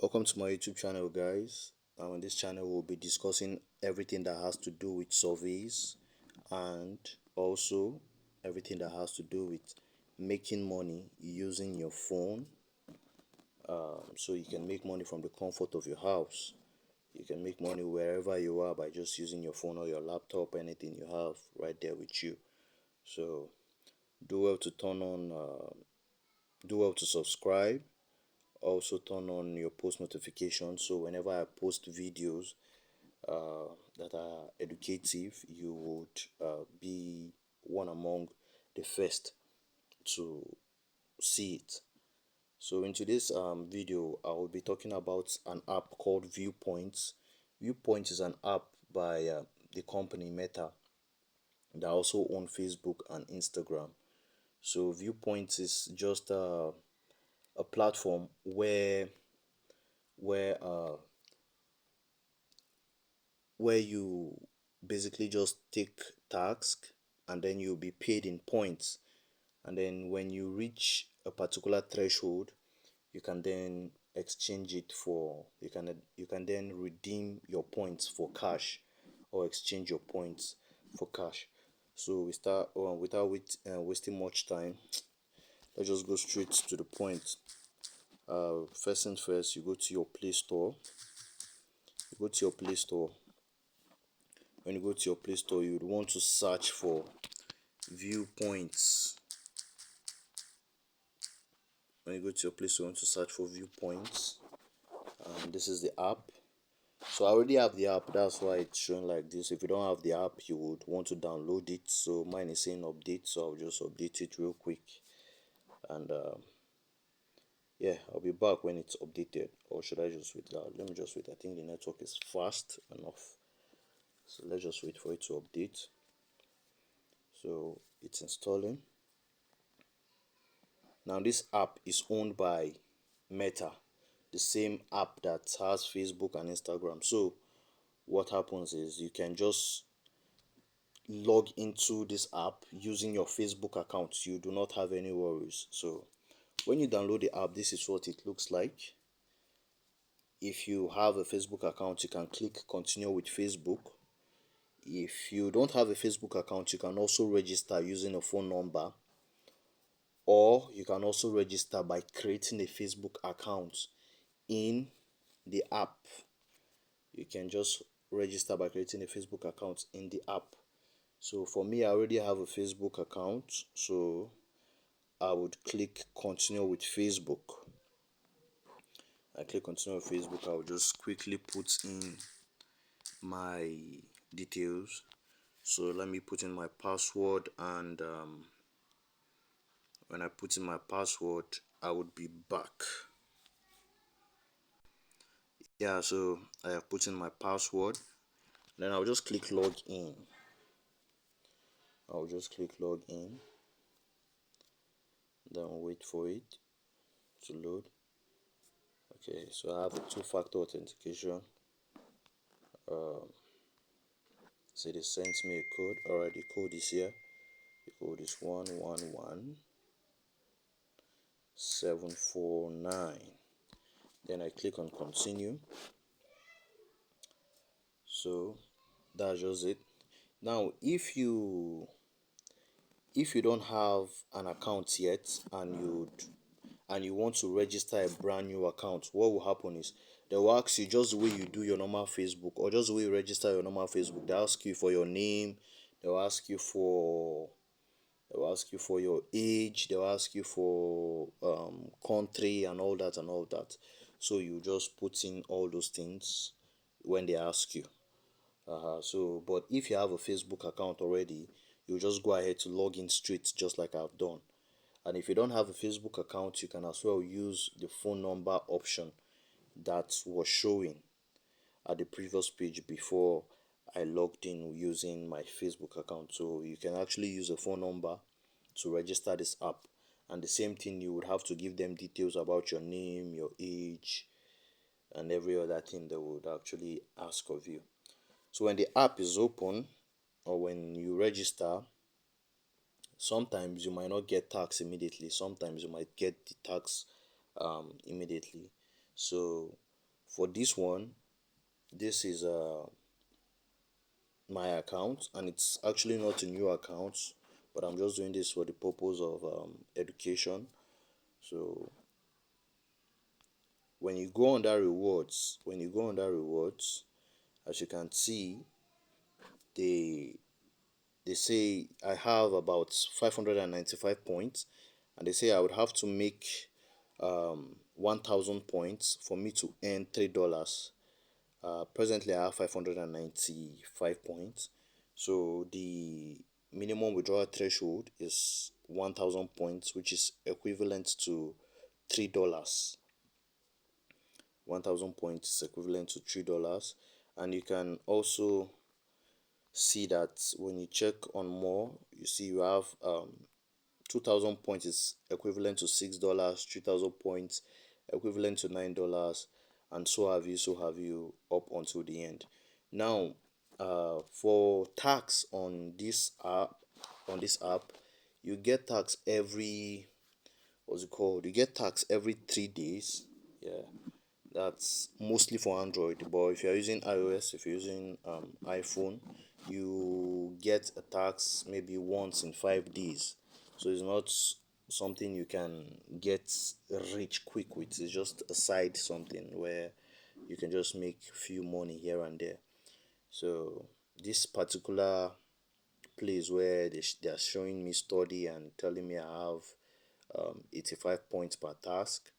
Welcome to my YouTube channel, guys. On this channel, we'll be discussing everything that has to do with surveys and also everything that has to do with making money using your phone. So you can make money from the comfort of your house. You can make money wherever you are by just using your phone or your laptop, anything you have right there with you. So do well to do well to subscribe. Also turn on your post notifications so whenever I post videos that are educative, you would be one among the first to see it. So in today's video, I will be talking about an app called Viewpoints. Viewpoints is an app by the company Meta that also own Facebook and Instagram. So Viewpoints is just a platform where where you basically just take task and then you'll be paid in points, and then when you reach a particular threshold you can then exchange it for you can then redeem your points for cash or exchange your points for cash. So we start without wasting much time. Let's just go straight to the point. First things first, you go to your Play Store. When you go to your Play Store, you would want to search for Viewpoints. When you go to your Play Store, you want to search for Viewpoints. This is the app. So I already have the app, that's why it's showing like this. If you don't have the app, you would want to download it. So mine is saying update, so I'll just update it real quick. And yeah, I'll be back when it's updated. Or should I just wait? Let me just wait. I think the network is fast enough. So let's just wait for it to update. So it's installing. Now this app is owned by Meta, the same app that has Facebook and Instagram. So what happens is you can just log into this app using your Facebook account. You do not have any worries. So when you download the app, this is what it looks like. If you have a Facebook account, you can click continue with Facebook. If you don't have a Facebook account, you can also register using a phone number, or you can also register by creating a Facebook account in the app. You can just register by creating a Facebook account in the app. So for me, I already have a Facebook account, so I would click continue with Facebook. I click continue with Facebook. I will just quickly put in my details. So let me put in my password, and when I put in my password, I would be back. Yeah, so I have put in my password. Then I'll just click log in. I'll just click log in. Then wait for it to load. Okay, so I have a two-factor authentication. So they sent me a code. Alright, the code is here. The code is 111749. Then I click on continue. So that's just it. Now if you don't have an account yet and you want to register a brand new account, what will happen is they will ask you just the way you do your normal Facebook, or just the way you register your normal Facebook. They ask you for your name, they'll ask you for your age, they'll ask you for country and all that and all that. So you just put in all those things when they ask you. So but if you have a Facebook account already, you just go ahead to log in straight, just like I've done. And if you don't have a Facebook account, you can as well use the phone number option that was showing at the previous page before I logged in using my Facebook account. So you can actually use a phone number to register this app, and the same thing, you would have to give them details about your name, your age, and every other thing they would actually ask of you. So when the app is open, or when you register, sometimes you might not get tax immediately, sometimes you might get the tax immediately. So For this one, this is my account, and it's actually not a new account, but I'm just doing this for the purpose of education. So when you go under rewards, as you can see, they they say I have about 595 points, and they say I would have to make 1000 points for me to earn $3. Presently I have 595 points, so the minimum withdrawal threshold is 1000 points, which is equivalent to $3. 1000 points is equivalent to $3. And you can also see that when you check on more, you see you have 2000 points is equivalent to $6, 3000 points equivalent to $9, and so have you up until the end. Now, for tax on this app, you get tax every, what's it called? You get tax every 3 days. Yeah, that's mostly for Android, but if you're using iOS, if you're using iPhone, you get a tax maybe once in 5 days. So it's not something you can get rich quick with. It's just a side something where you can just make few money here and there. So this particular place where they are showing me study and telling me I have 85 points per task,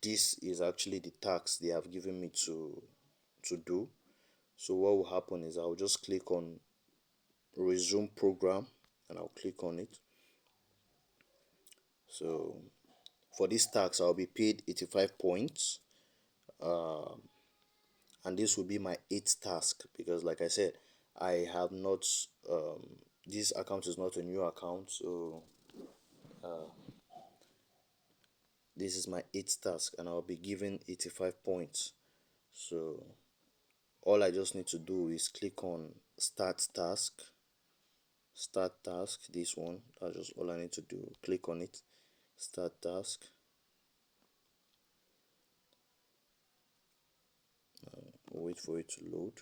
this is actually the task they have given me to do. So what will happen is I'll just click on resume program, and I'll click on it. So for this task I'll be paid 85 points, and this will be my eighth task, because like I said, I have not this account is not a new account. So this is my eighth task, and I'll be given 85 points. So all I just need to do is click on start task, this one. That's just all I need to do. Click on it, start task, wait for it to load.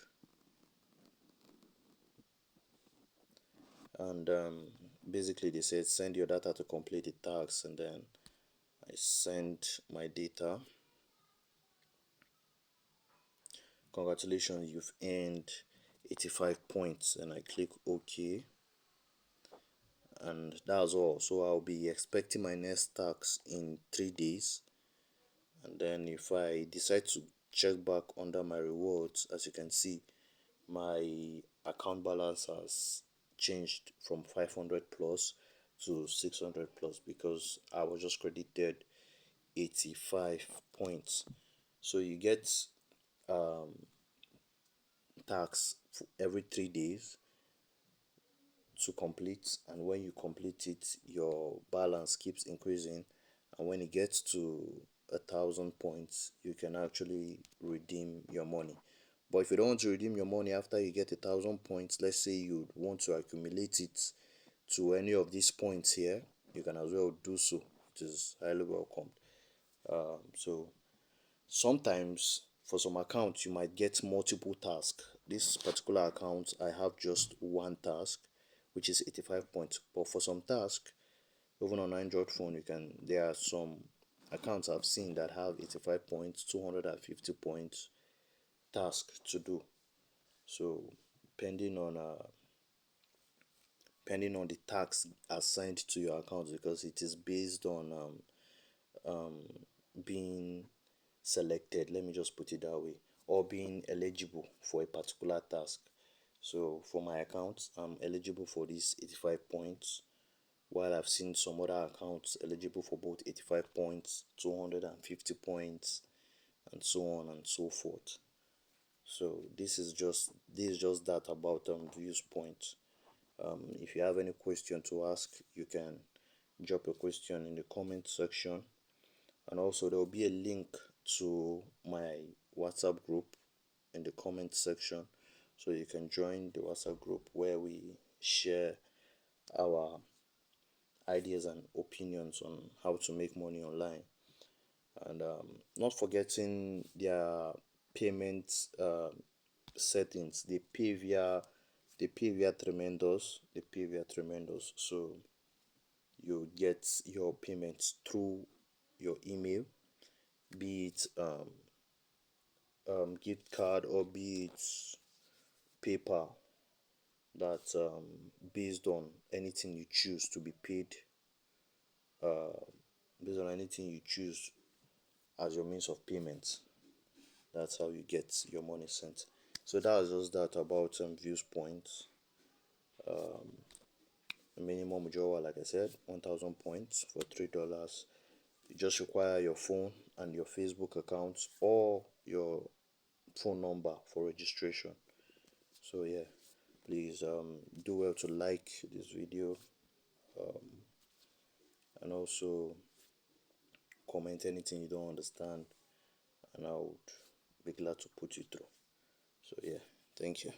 And basically they said send your data to complete the task, and then I send my data. Congratulations, you've earned 85 points, and I click OK, and that's all. So I'll be expecting my next tax in 3 days. And then if I decide to check back under my rewards, as you can see, my account balance has changed from 500 plus to 600 plus, because I was just credited 85 points. So you get tax every 3 days to complete, and when you complete it your balance keeps increasing, and when it gets to 1000 points you can actually redeem your money. But if you don't want to redeem your money after you get 1000 points, let's say you want to accumulate it to any of these points here, you can as well do so. It is highly welcomed. So sometimes for some accounts you might get multiple tasks. This particular account I have just one task, which is 85 points. But for some tasks, even on Android phone, you can there are some accounts I've seen that have 85 points, 250 points task to do. So depending on depending on the tax assigned to your account, because it is based on being selected, let me just put it that way, or being eligible for a particular task. So for my account, I'm eligible for this 85 points, while I've seen some other accounts eligible for both 85 points, 250 points, and so on and so forth. So this is just that about views points. If you have any question to ask, you can drop a question in the comment section, and also there will be a link to my WhatsApp group in the comment section, so you can join the WhatsApp group where we share our ideas and opinions on how to make money online. and not forgetting their payment settings. They pay via tremendous. So you get your payments through your email, be it gift card or be it PayPal. That based on anything you choose to be paid, based on anything you choose as your means of payment. That's how you get your money sent. So that was just that about views points. The minimum withdrawal, like I said, 1,000 points for $3. You just require your phone and your Facebook account or your phone number for registration. So yeah, please do well to like this video, and also comment anything you don't understand, and I would be glad to put you through. So yeah, thank you.